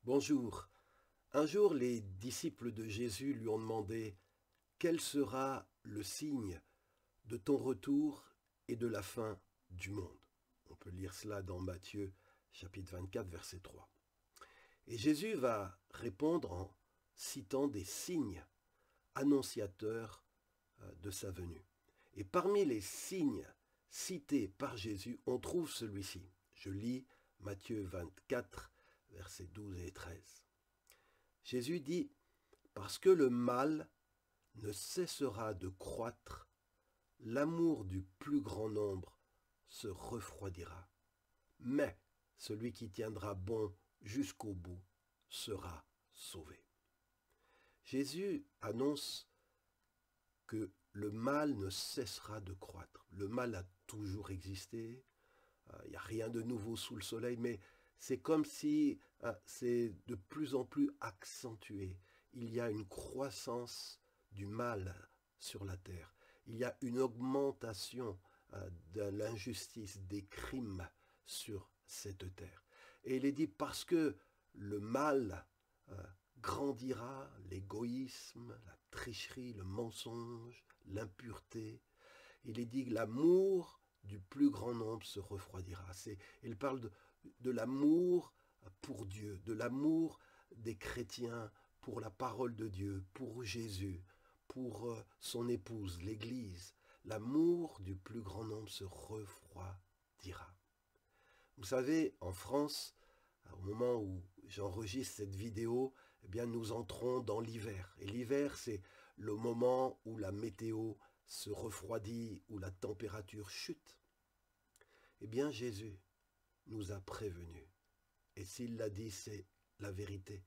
Bonjour. Un jour, les disciples de Jésus lui ont demandé « Quel sera le signe de ton retour et de la fin du monde ?» On peut lire cela dans Matthieu chapitre 24, verset 3. Et Jésus va répondre en citant des signes annonciateurs de sa venue. Et parmi les signes cités par Jésus, on trouve celui-ci. Je lis Matthieu 24, versets 12 et 13. Jésus dit « Parce que le mal ne cessera de croître, l'amour du plus grand nombre se refroidira. Mais celui qui tiendra bon jusqu'au bout sera sauvé. » Jésus annonce que le mal ne cessera de croître. Le mal a toujours existé, il n'y a rien de nouveau sous le soleil, mais c'est comme si c'est de plus en plus accentué. Il y a une croissance du mal sur la terre. Il y a une augmentation de l'injustice, des crimes sur cette terre. Et il est dit parce que le mal grandira, l'égoïsme, la tricherie, le mensonge, l'impureté. Il est dit que l'amour du plus grand nombre se refroidira. Il parle de l'amour pour Dieu, de l'amour des chrétiens pour la parole de Dieu, pour Jésus, pour son épouse, l'Église. L'amour du plus grand nombre se refroidira. Vous savez, en France, au moment où j'enregistre cette vidéo, eh bien, nous entrons dans l'hiver. Et l'hiver, c'est le moment où la météo se refroidit, où la température chute. Eh bien, Jésus nous a prévenus. Et s'il l'a dit, c'est la vérité.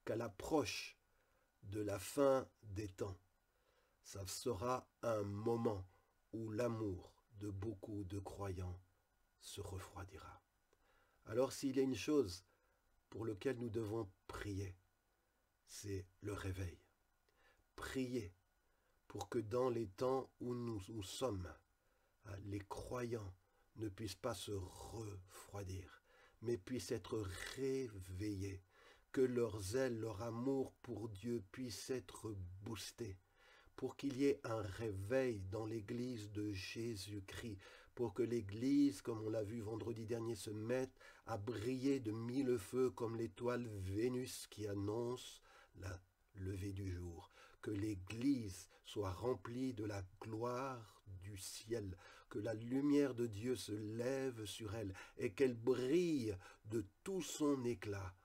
Qu'à l'approche de la fin des temps, ça sera un moment où l'amour de beaucoup de croyants se refroidira. Alors s'il y a une chose pour laquelle nous devons prier, c'est le réveil. Prier pour que dans les temps où nous sommes, les croyants ne puissent pas se refroidir, mais puissent être réveillés, que leur zèle, leur amour pour Dieu puisse être boosté, pour qu'il y ait un réveil dans l'Église de Jésus-Christ, pour que l'Église, comme on l'a vu vendredi dernier, se mette à briller de mille feux comme l'étoile Vénus qui annonce la levée du jour, que l'Église soit remplie de la gloire du ciel, que la lumière de Dieu se lève sur elle et qu'elle brille de tout son éclat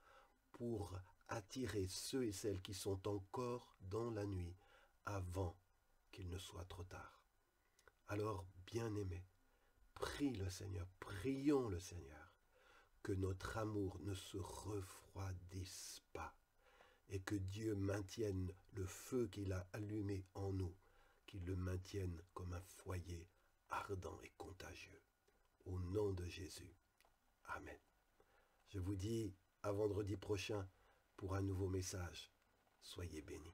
pour attirer ceux et celles qui sont encore dans la nuit avant qu'il ne soit trop tard. Alors, bien-aimés, prie le Seigneur, prions le Seigneur, que notre amour ne se refroidisse pas et que Dieu maintienne le feu qu'il a allumé en nous, qu'il le maintienne comme un foyer ardent et contagieux. Au nom de Jésus. Amen. Je vous dis à vendredi prochain pour un nouveau message. Soyez bénis.